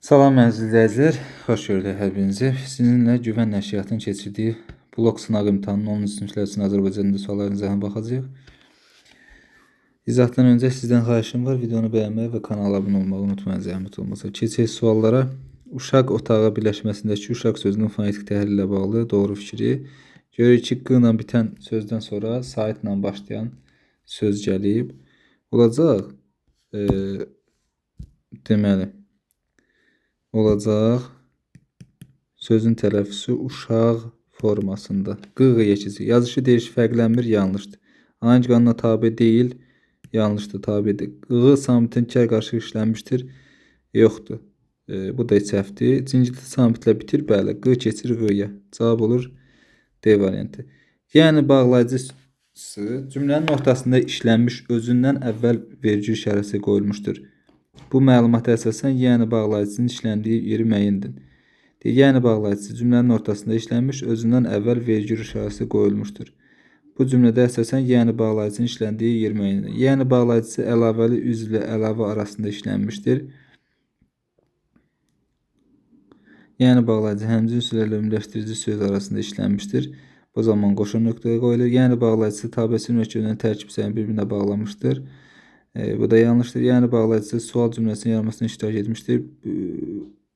Salam əziz izləyicilər, xoş gördük hər birinizi. Sizinlə Güvən Nəşriyyatının keçirdiyi blok sınaq imtahanının 10-cu siniflər üçün Azərbaycan dilində suallarınıza baxacağıq. İzahdan öncə sizdən xahişim var, videonu bəyənməyi və kanala abunə olmağı unutmayın, zəhmət olmasa. Keçək suallara. Uşaq otağı birləşməsindəki uşaq sözünün fonetik təhlili ilə bağlı doğru fikri. Görürük ki, q ilə bitən sözdən sonra sait ilə başlayan söz gəlib. Olacaq, deməli, olacaq sözün tələffüzü uşaq formasında. Q-ğı keçici. Yazışı dəyişik fərqlənmir, yanlışdır. Hangi qanuna tabe deyil, yanlışdır, tabedir. Q samitin kər qarşı işlənmişdir, yoxdur. Bu da səhvdir. Cingilti samitlə bitir, bəli. Q keçir Q-ya. Cavab olur D variantı. Yəni bağlayıcısı cümlənin ortasında işlənmiş özündən əvvəl vergül işarəsi qoyulmuşdur. Bu məlumata əsasən yəni bağlayıcısının işləndiyi yeri müəyyən edin. Yəni bağlayıcısı cümlənin ortasında işlənmiş, özündən əvvəl vergül işarəsi qoyulmuşdur. Bu cümlədə əsasən yəni bağlayıcısının işləndiyi yer müəyyən edin. Yəni bağlayıcısı əlavəli üzvlə əlavə arasında işlənmişdir. Yəni bağlayıcı həmcins üzvlərlə ümumiləşdirici söz arasında işlənmişdir. Bu zaman qoşun nöqtəyə qoyulur. Yəni bağlayıcısı tabesi mürəkkəbindən tərkib hissələrini bir-birinə bağlamışdır. Bu da yanlışdır. Yəni bağlayıcısı sual cümləsinin yaranmasına iştirak etmişdir.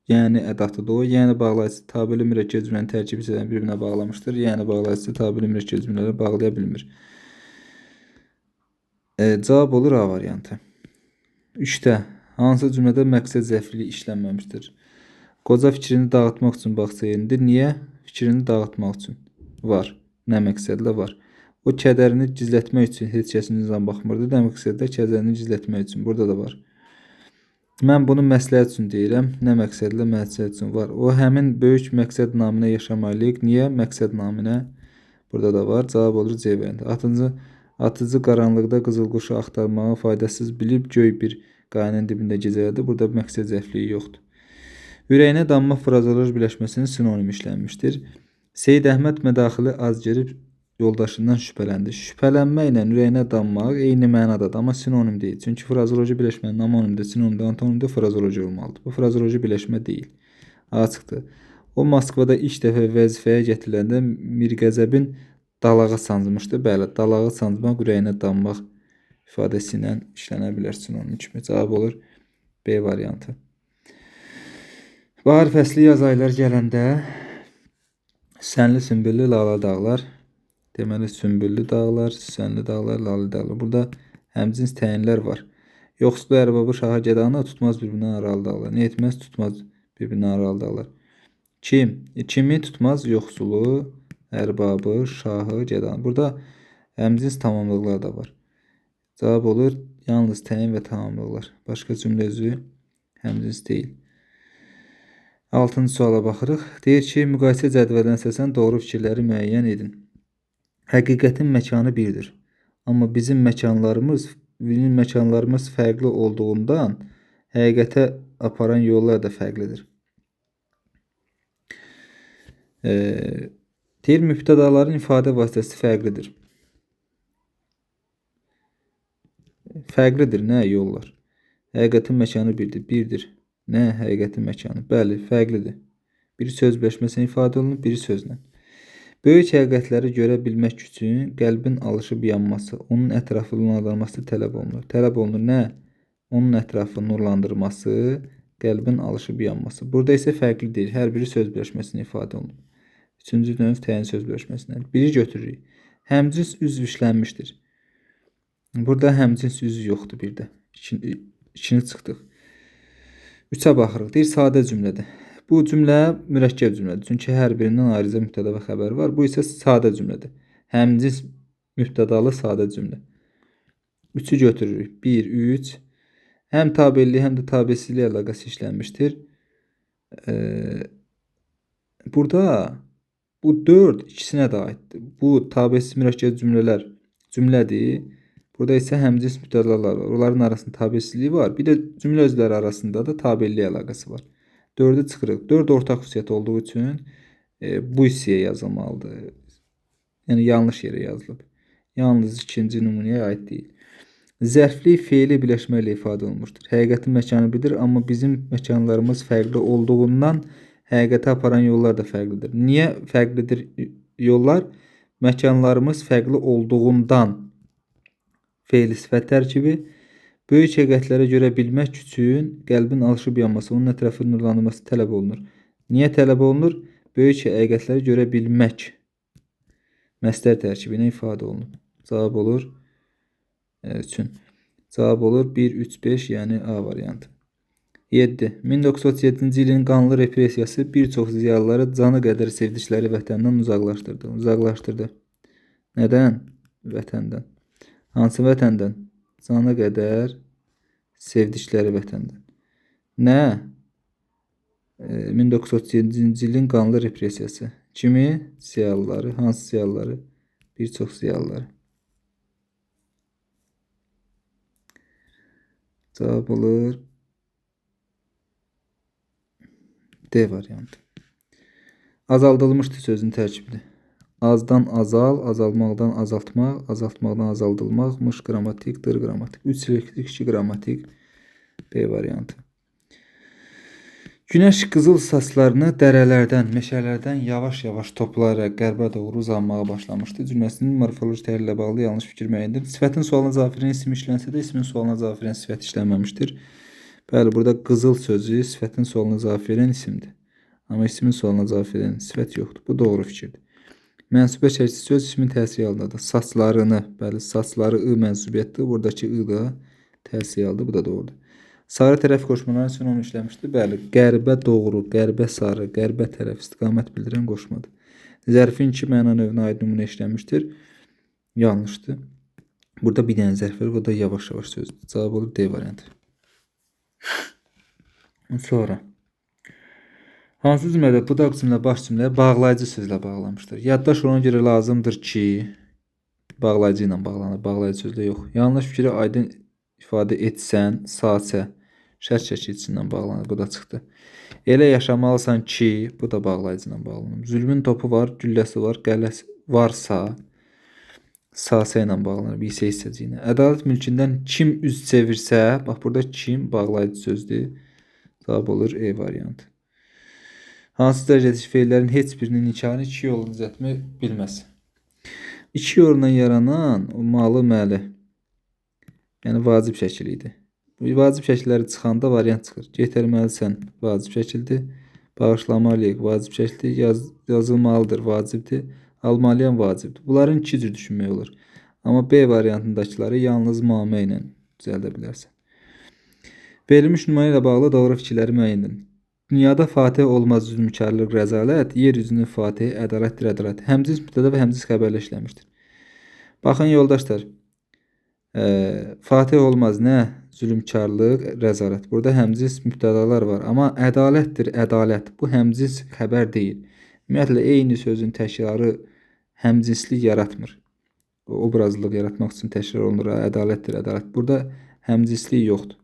Yəni ədatıdır o. Yəni bağlayıcısı tabeli mürəkkəb cümlənin tərkib hissələrini bir-birinə bağlamışdır. Yəni bağlayıcısı tabeli mürəkkəb cümlələri bağlaya bilmir. Cavab olur A variantı. 3-də hansı cümlədə məqsəd zəifliyi işlənməmişdir? Qoca fikrini dağıtmaq üçün bağçaya indi. Niyə? Fikrini dağıtmaq üçün. Var. Nə məqsədlə var? O kədərini gizlətmək üçün heç kəsin üzünə baxmırdı. Nə məqsədlə? Kədərini gizlətmək üçün. Burada da var. Mən bunu məsləhət üçün deyirəm. Nə məqsədlə? Məsləhət üçün var. O həmin böyük məqsəd naminə yaşamalıyıq. Niyə? Məqsəd naminə. Burada da var. Cavab olur C variantı. Atıcı qaranlıqda qızılquşu axtarmağı faydasız bilib göy bir qayanın dibində gecələdi. Burada məqsəd zəifliyi yoxdur. Ürəyinə damma frazoloji birləşməsinin sinonim işlənmişdir. Seyid Əhməd mədaxili az girib yoldaşından şübhələndi. Şübhələnməklə ürəyinə dammaq eyni mənadadır, amma sinonim deyil. Çünki frazoloji birləşmənin amonimdə, sinonimdə, antonimdə frazoloji olmalıdır. Bu frazoloji birləşmə deyil. Açıqdır. O Moskvada ilk dəfə vəzifəyə gətiriləndə Mirqəzəbin dalağı sancmışdı. Bəli, dalağı sancmaq ürəyinə dammaq ifadəsi ilə işlənə bilər sinonim kimi. Cavab olur B variantı. Bahar fəsli yaz aylar gələndə sənli sümbüllü lalə dağlar. Deməli sümbüllü dağlar, süsənli dağlar, lalə dağlar. Burada həmcins təyinlər var. Yoxsulu ərbabı şaha gedana tutmaz bir-birindən aralı dağlar. Nə etməz? Tutmaz bir-birindən aralı dağlar. Kim? Kimi tutmaz? Yoxsulu ərbabı şahı gedanı. Burada həmcins tamamlıqlar da var. Cavab olur yalnız təyin və tamamlıqlar. Başqa cümlə üzvü həmcins deyil. 6-cı suala baxırıq. Deyir ki, müqayisə cədvəlinə əsasən doğru fikirləri müəyyən edin. Həqiqətin məkanı birdir. Amma bizim məkanlarımız fərqli olduğundan həqiqətə aparan yollar da fərqlidir. Deyir, mübtədaların ifadə vasitəsi fərqlidir. Fərqlidir, nə yollar? Həqiqətin məkanı birdir. Nə həqiqətin məkanı? Bəli, fərqlidir. Biri söz birləşməsini ifadə olunur, biri sözlə. Böyük həqiqətləri görə bilmək üçün qəlbin alışıb yanması, onun ətrafı nurlandırılması tələb olunur. Tələb olunur nə? Onun ətrafı nurlandırması, qəlbin alışıb yanması. Burada isə fərqli deyil. Hər biri söz birləşməsini ifadə olunur. 3-cü növ təyin söz birləşməsindən. Biri götürürük. Həmcins üzv işlənmişdir. Burada həmcins üzv yoxdur bir də. İkini çıxdıq. 3-ə baxırıq. Deyir, sadə cümlədir. Bu cümlə mürəkkəb cümlədir. Çünki hər birindən ayrıca mübtəda və xəbər var. Bu isə sadə cümlədir. Həmcins mübtədalı sadə cümlə. 3-ü götürürük. 1, 3. Həm tabelliyi, həm də tabesizlik əlaqəsi işlənmişdir. Burada bu 4 ikisinə də aiddir. Bu tabesiz mürəkkəb cümlədir. Burada isə həmcins mübtədalar var. Onların arasında tabesizliyi var. Bir də cümlə özləri arasında da tabellik əlaqəsi var. 4-ü çıxırıq. 4 ortaq xüsusiyyət olduğu üçün bu hissəyə yazılmalıdır. Yəni yanlış yerə yazılıb. Yalnız ikinci nümunəyə aid deyil. Zərfli feili birləşmə ilə ifadə olunmuşdur. Həqiqətin məkanı bilir, amma bizim məkanlarımız fərqli olduğundan həqiqətə aparan yollar da fərqlidir. Niyə fərqlidir yollar? Məkanlarımız fərqli olduğundan feil sifət tərkibi. Böyük həqiqətləri görə bilmək üçün qəlbin alışıb yanması, onun ətrafı nurlandırması tələb olunur. Niyə tələb olunur? Böyük həqiqətləri görə bilmək məstər tərkibi ilə ifadə olunur. Cavab olur 3. Cavab olur 1, 3, 5, yəni A variantı. 7. 1937-ci ilin qanlı repressiyası bir çox ziyalıları canı qədər sevdikləri vətəndən uzaqlaşdırdı. Uzaqlaşdırdı. Nədən? Vətəndən. Hansı vətəndən? Canı qədər sevdikləri vətəndən. Nə? 1937-ci ilin qanlı repressiyası. Kimi? Ziyalıları. Hansı ziyalıları? Bir çox ziyalıları. Cavab olur D variantı. Azaldılmışdı sözün tərkibidir. Azdan azal, azalmaqdan azaltmaq, azaltmaqdan azaldılmaqmış qrammatik, dır qrammatik. 3 selektiv, 2 qrammatik. B variantı. Günəş qızıl saçlarını dərələrdən, meşələrdən yavaş-yavaş toplayaraq qərbə doğru uzanmağa başlamışdı. Cümləsinin morfoloji təhlillə bağlı yanlış fikir müəyyəndir. Sifətin sualına cavab verən isim işlənsə də ismin sualına cavab verən sifət işlənməmişdir. Bəli, burada qızıl sözü sifətin sualına cavab verən isimdir. Amma ismin sualına cavab verən sifət yoxdur. Bu doğru fikirdir. Mənsubə şəkli söz ismin təsiri altındadır. Saçlarını, bəli, saçları I mənsubiyyətdir. Buradakı I da təsiri aldı. Bu da doğrudur. Sarı tərəf qoşmaların sinonu işləmişdir. Bəli, qərbə doğru, qərbə sarı, qərbə tərəf istiqamət bildirən qoşmadır. Zərfin 2 məna növünə aid nümunə işləmişdir. Yanlışdır. Burada bir dənə zərf var, o da yavaş-yavaş sözdür. Cavab olur D variantı. Sonra hansı cümlədə bu da cümlə baş cümləyə bağlayıcı sözlə bağlamışdır? Yaddaş ona görə lazımdır ki, bağlayıcı ilə bağlanır, bağlayıcı sözlə yox. Yanlış fikri aydın ifadə etsən, sasə, şərt şəkilçisindən bağlanır, bu da çıxdı. Elə yaşamalısan ki, bu da bağlayıcı ilə bağlanır. Zülmün topu var, gülləsi var, qələsi varsa, sasə ilə bağlanır, isə hissəciyinə. Ədalət mülkündən kim üz çevirsə, bax burada kim bağlayıcı sözdür. Cavab olur E variantı. Hansı dərəcədəki feillərin heç birinin nikahını 2 yolla düzəltmək bilməz. 2 yolla yaranan o malı məli, yəni vacib şəkil idi. Bu vacib şəkilləri çıxanda variant çıxır. Yetirməlisən vacib şəkildir. Bağışlamalıyıq vacib şəkildir. Yazılmalıdır vacibdir. Almalıyam vacibdir. Bunların 2 cür düşünmək olur. Amma B variantındakiləri yalnız mamə ilə düzəldə bilərsən. Verilmiş nümunə ilə bağlı doğru fikirləri müəyyən edin. Dünyada fatih olmaz zülmkarlıq, rəzalət, yeryüzünün fatihi ədalətdir, ədalət. Həmcins mübtəda və həmcins xəbərlə işləmişdir. Baxın yoldaşlar, fatih olmaz nə? Zülmkarlıq, rəzalət. Burada həmcins mübtədalar var. Amma ədalətdir, ədalət. Bu həmcins xəbər deyil. Ümumiyyətlə, eyni sözün təkrarı həmcinslik yaratmır. Obrazlıq yaratmaq üçün təkrar olunur. Ədalətdir, ədalət. Burada həmcinslik yoxdur.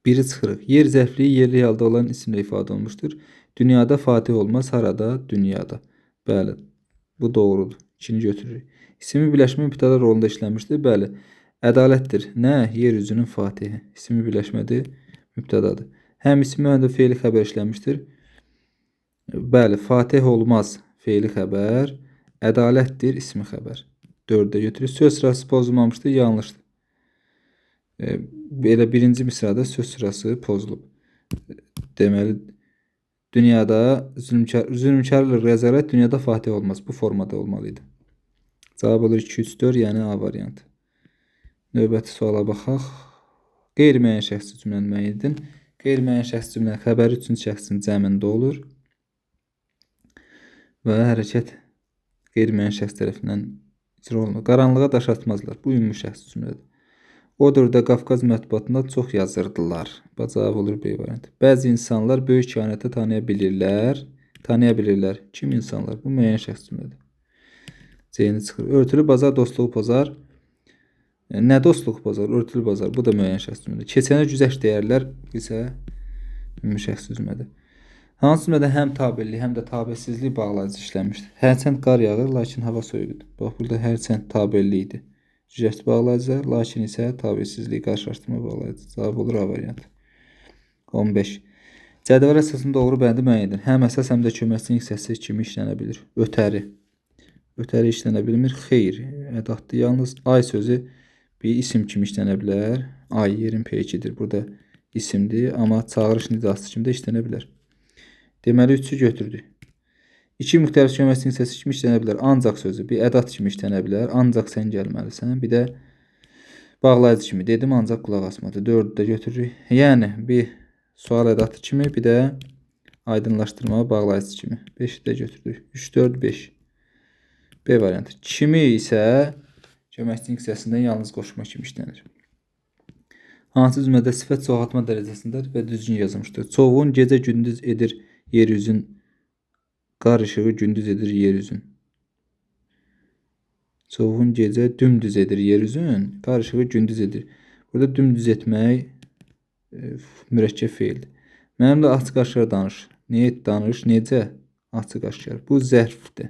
Biri çıxırıq. Yer zərfliyi yerli halda olan isimlə ifadə olunmuşdur. Dünyada fatih olmaz, harada? Dünyada. Bəli, bu doğrudur. İkini götürürük. İsmi birləşmə mübtəda rolunda işlənmişdir. Bəli, ədalətdir. Nə? Yeryüzünün fatihi. İsmi birləşmədir, mübtədadır. Həm ismi, həm də feili xəbər işlənmişdir. Bəli, fatih olmaz feili xəbər, ədalətdir ismi xəbər. 4-də götürürük. Söz sırası pozulmamışdır, yanlışdır. Belə birinci misrada söz sırası pozulub. Deməli, dünyada zülmkarlıq, rəzalət dünyada fatih olmaz. Bu formada olmalıydı. Cavab olur 2, 3, 4, yəni A variantı. Növbəti suala baxaq. Qeyri-müəyyən şəxsi cümləni müəyyən edin. Qeyri-müəyyən şəxsi cümlə xəbəri üçün şəxsin cəmində olur. Və hərəkət qeyri-müəyyən şəxs tərəfindən icra olunur. Qaranlığa daş atmazlar. Bu ümumi şəxsi cümlədir. O dövrdə Qafqaz mətbuatında çox yazırdılar. Cavab olur B variantı. Bəzi insanlar böyük kainatı tanıya bilirlər. Tanıya bilirlər. Kim insanlar? Bu müəyyən şəxs cümlədir. C-ni çıxır. Örtülü bazar dostluğu pozar. Nə dostluq pozar? Örtülü bazar. Bu da müəyyən şəxs cümlədir. Keçənə güzəşt deyərlər. Bu isə ümumi şəxs cümlədir. Hansı cümlədə həm tabellik, həm də tabelsizlik bağlayıcı işlənmişdir? Hərçənd qar yağır, lakin hava soyuqdur. Bax, burada hərçənd tabellikdir. Cüzət bağlayıcı, lakin isə tabelsizlik qarşılaşdırma bağlayıcı. Cavab olur A variantı. 15. Cədvəl əsasında doğru bəndi müəyyən edin. Həm əsas, həm də köməkçinin hissəsi kimi işlənə bilir. Ötəri. Ötəri işlənə bilmir. Xeyr. Ədatdır. Yalnız ay sözü bir isim kimi işlənə bilər. Ay yerin peykidir. Burada isimdir, amma çağırış nidası kimi də işlənə bilər. Deməli 3-ü götürdük. İki müxtəlif köməkçinin hissəsi kimi işlənə bilər. Ancaq sözü bir ədat kimi işlənə bilər. Ancaq sən gəlməlisən. Bir də bağlayıcı kimi. Dedim, ancaq qulaq asmadı. 4-ü də götürürük. Yəni bir sual ədatı kimi, bir də aydınlaşdırma bağlayıcı kimi. 5-i də götürdük. 3, 4, 5. B variantı. Kimi isə köməkçinin hissəsindən yalnız qoşma kimi işlənir. Hansı cümlədə sifət çoxaltma dərəcəsindədir və düzgün yazılmışdır? Çoxun gecə gündüz edir yeryüzün, qar işığı gündüz edir yeryüzün. Çoxun gecə dümdüz edir yeryüzün, qar işığı gündüz edir. Burada dümdüz etmək mürəkkəb feildir. Mənimlə açıq-aşkar danış. Danış, necə? Açıq-aşkar. Bu zərfdir.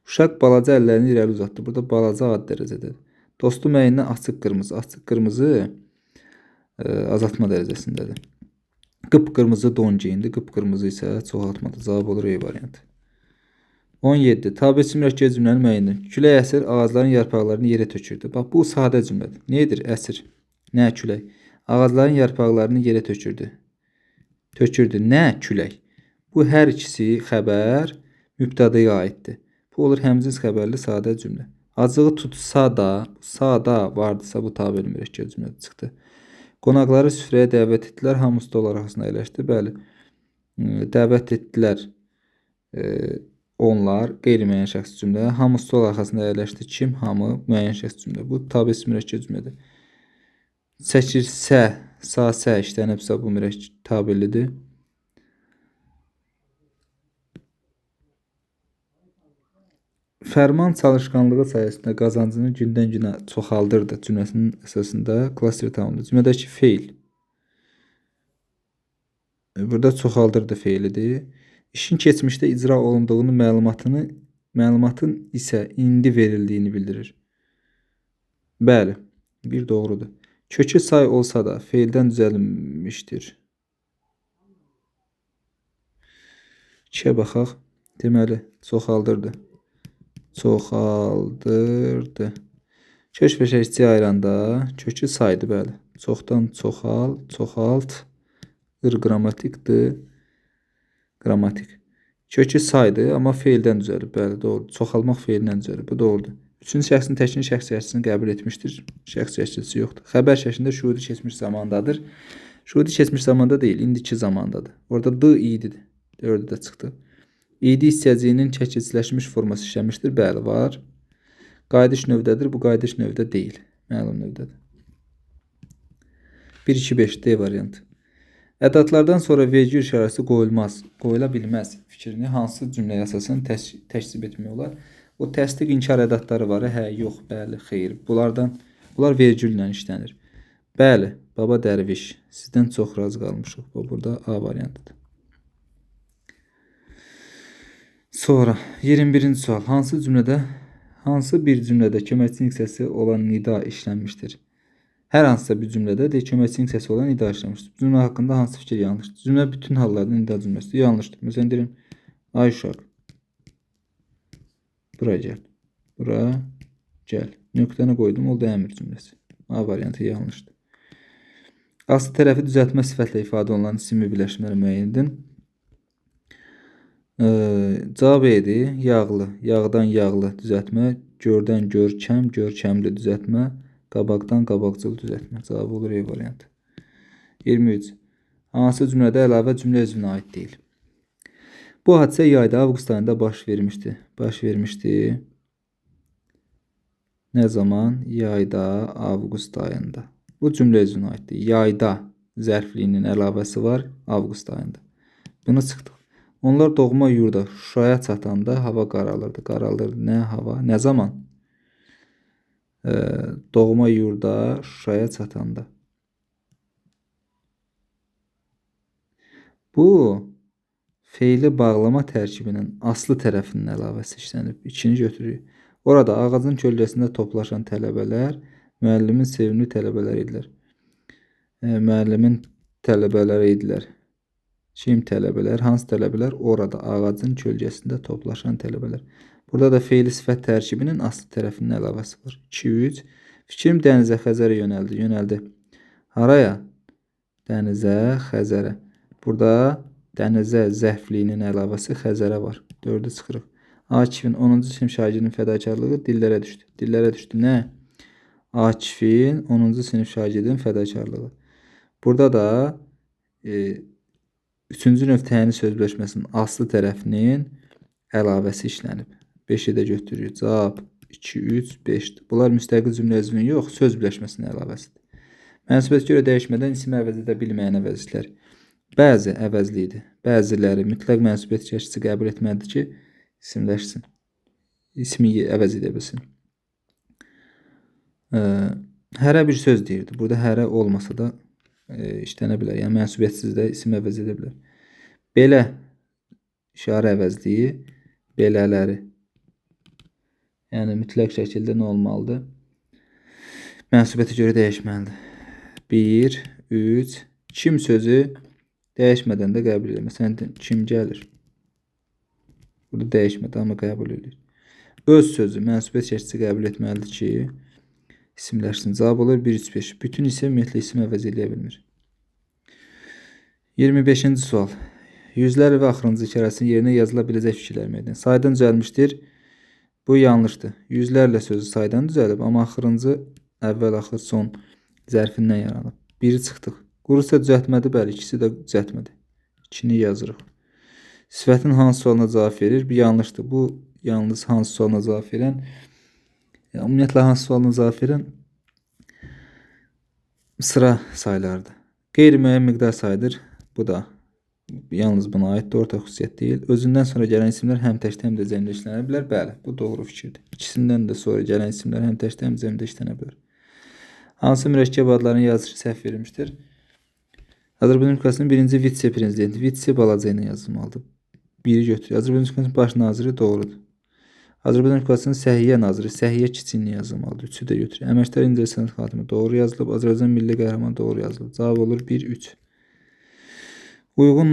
Uşaq balaca əllərini irəli uzatdı. Burada balaca ad dərəcədədir. Dostum əyninə açıq qırmızı. Açıq qırmızı azaltma dərəcəsindədir. Qıpqırmızı don geyindi. Qıpqırmızı isə çoxaltmadır. Cavab olur E variantı. 17. Tabelçi mürəkkəb cümləni müəyyən edin. Külək əsir, ağacların yarpaqlarını yerə tökürdü. Bax, bu sadə cümlədir. Nədir? Əsir. Nə külək? Ağacların yarpaqlarını yerə tökürdü. Tökürdü. Nə külək? Bu hər ikisi xəbər mübtədəyə aiddir. Bu olur həmcins xəbərli sadə cümlə. Acığı tutsa da vardısa bu tabel mürəkkəb cümlə çıxdı. Qonaqları süfrəyə dəvət etdilər, hamı stol arxasına əyləşdi. Bəli, dəvət etdilər onlar, qeyri-müəyyən şəxs cümlə. Hamı stol arxasında əyləşdi. Kim? Hamı müəyyən şəxs cümlə. Bu tabelçi mürəkkəb cümlədir. Çəkirsə, sə işlənibsə bu mürəkkəb tabellidir. Fərman çalışqanlığı sayəsində qazancını gündən-günə çoxaldırdı cümləsinin əsasında klaster tamamdır. Cümlədəki feil. Burada çoxaldırdı feilidir. İşin keçmişdə icra olunduğunu məlumatın isə indi verildiyini bildirir. Bəli, bir doğrudur. Kökü say olsa da feildən düzəlmişdir. 2-yə baxaq. Deməli, çoxaldırdı. Çoxaldırdı. Kök və şəkçi ayıranda kökü saydı, bəli. Çoxdan çoxalt, qrammatikdir. Qrammatik. Kökü saydı, amma feildən düzəlib, bəli, doğrudur. Çoxalmaq feilindən düzəlib, bu doğrudur. Üçüncü şəxsin təkini şəxs şəklisini qəbul etmişdir. Şəxs şəkilçisi yoxdur. Xəbər şəklində şuhudi keçmiş zamandadır. Şuhudi keçmiş zamanda deyil, indiki zamandadır. Orada d ididir. 4-ü də çıxdı. İdi hissəciyinin çəkiciləşmiş forması işləmişdir. Bəli, var. Qayıdış növdədir. Bu qayıdış növdə deyil. Məlum növdədir. 1-2-5 D variantı. Ədatlardan sonra vergül işarəsi qoyulmaz, qoyula bilməz fikrini hansı cümləyə əsasən təksib etmək olar? O təsdiq inkar ədatları var. Hə, yox, bəli, xeyr. Bunlar vergüllə işlənir. Bəli, baba dərviş. Sizdən çox razı qalmışıq. Bu burada A variantıdır. Sonra 21-ci sual. Hansı bir cümlədə köməkçinin hissəsi olan nida işlənmişdir? Hər hansısa bir cümlədə köməkçinin hissəsi olan nida işlənmişdir. Cümlə haqqında hansı fikir yanlışdır? Cümlə bütün hallarda nida cümləsidir. Yanlışdır. Məsələn deyirəm, ay uşaq, bura gəl. Bura gəl. Nöqtəni qoydum, oldu əmr cümləsi. A variantı yanlışdır. Aslı tərəfi düzəltmə sifətlə ifadə olunan isim birləşmələri müəyyən edin. Cavab edir. Yağlı, yağdan yağlı düzəltmə, gördən görkəm, görkəmli düzəltmə, qabaqdan qabaqcıl düzəltmə. Cavab olur E variantı. 23. Hansı cümlədə əlavə cümlə özünə aid deyil? Bu hadisə yayda avqust ayında baş vermişdi. Nə zaman? Yayda, avqust ayında. Bu cümlə özünə aiddir. Yayda zərfliyinin əlavəsi var, avqust ayında. Bunu çıxdıq. Onlar doğma yurda Şuşaya çatanda hava qaralırdı. Qaralırdı nə hava? Nə zaman? Doğma yurda Şuşaya çatanda. Bu feili bağlama tərkibinin aslı tərəfinin əlavəsi işlənib. İkini götürürük. Orada ağacın kölgəsində toplaşan tələbələr müəllimin sevimli tələbələri idilər. Müəllimin tələbələri idilər. Kim tələbələr? Hansı tələbələr? Orada ağacın kölgəsində toplaşan tələbələr. Burada da fe'li sifət tərkibinin aslı tərəfinin əlavəsi var. 2-3. Fikrim dənizə, Xəzərə yönəldi. Yönəldi. Haraya? Dənizə, Xəzərə. Burada dənizə zəfliyinin əlavəsi Xəzərə var. 4-ü çıxırıq. Akifin 10-cu sinif şagirdinin fədakarlığı dillərə düşdü. Dillərə düşdü. Nə? Akifin 10-cu sinif şagirdinin fədakarlığı. Burada da 3-cü növ təyini sözləşməsinin aslı tərəfinin əlavəsi işlənib. 5-i də götürürük. Cavab 2, 3, 5-dir. Bunlar müstəqil cümlə üzvünün yox, söz birləşməsinin əlavəsidir. Mənsubiyyətə görə dəyişmədən isim əvəz edə bilməyən əvəzliklər. Bəzi əvəzlidir. Bəziləri mütləq mənsubiyyət çəkisi qəbul etməlidir ki, isimləşsin. İsmi əvəz edə bilsin. Hərə bir söz deyirdi. Burada hərə olmasa da işlənə bilər. Yəni mənsubiyyətsiz də isim əvəz edə bilər. Belə işarə əvəzliyi, belələri. Yəni mütləq şəkildə nə olmalıdır? Mənsubiyyətə görə dəyişməlidir. 1, 3, kim sözü dəyişmədən də qəbul edilir. Məsələn, kim gəlir? Burada dəyişmədi, amma qəbul edilir. Öz sözü mənsubiyyət şəkildə qəbul etməlidir ki, isimləşsin. Cavab olur 1, 3, 5. Bütün isə ümumiyyətlə isim əvəz edə bilmir. 25-ci sual. Yüzlər və axırıncı kərəsinin yerinə yazıla biləcək fikirlər müəyyən. Saydan düzəlmişdir. Bu yanlışdır. Yüzlərlə sözü saydan düzəlib, amma axırıncı əvvəl-axır son zərfindən yaranıb. Biri çıxdıq. Quru isə düzəltmədi, bəli, ikisi də düzəltmədi. 2-ni yazırıq. Sifətin hansı sualına cavab verir? Bir yanlışdır. Bu yalnız hansı sualına cavab verən, ümumiyyətlə hansı sualına cavab verən sıra saylardır. Qeyri-müəyyən miqdar sayıdır. Bu da yalnız buna aiddir, ortaq xüsusiyyət deyil. Özündən sonra gələn isimlər həm təkdə, həm də cəmdə işlənə bilər. Bəli, bu doğru fikirdir. İkisindən də sonra gələn isimlər həm təkdə, həm cəmdə işlənə bilər. Hansı mürəkkəb adların yazışı səhv verilmişdir? Azərbaycan Respublikasının birinci vitse-prezidenti. Vitse balaca ilə yazılmalıdır. Biri götürür. Azərbaycan Respublikasının baş naziri doğrudur. Azərbaycan Respublikasının səhiyyə naziri, səhiyyə kiçiyinlə yazılmalıdır. 3-ü də götürür. Əməkdar İncəsənət xadimi doğru yazılıb. Azərbaycan milli qəhrəmanı doğru yazılıb. Cavab olur 1, 3. Uyğun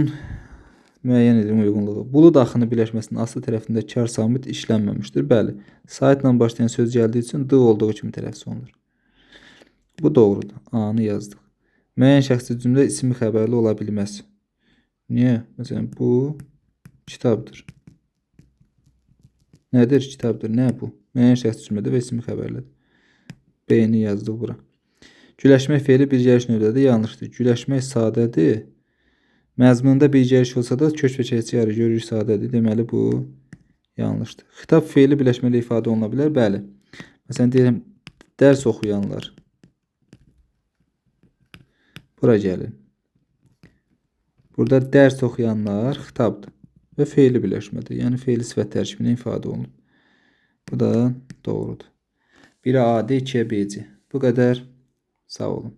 müəyyən edin uyğunluğu. Bulud axını birləşməsinin aslı tərəfində kar samit işlənməmişdir. Bəli, saitlə başlayan söz gəldiyi üçün d olduğu kimi tələffüz olunur. Bu doğrudur. A-nı yazdıq. Müəyyən şəxsi cümlə ismi xəbərli ola bilməz. Niyə? Məsələn, bu kitabdır. Nədir? Kitabdır. Nə bu? Müəyyən şəxsi cümlədə və ismi xəbərlidir. B-ni yazdıq bura. Güləşmək fe'li bir gəliş növdədir. Yanlışdır. Güləşmək sadədir. Məzmununda bir gəliş olsa da kök və keçici yarı görürük sadədir. Deməli bu yanlışdır. Xitab fe'li birləşməli ifadə oluna bilər. Bəli. Məsələn deyirəm, dərs oxuyanlar. Bura gəlin. Burada dərs oxuyanlar xitabdır və fe'li birləşmədir. Yəni fe'li sifət tərkibinə ifadə olunur. Bu da doğrudur. 1-ə A, 2-ə B. Bu qədər. Sağ olun.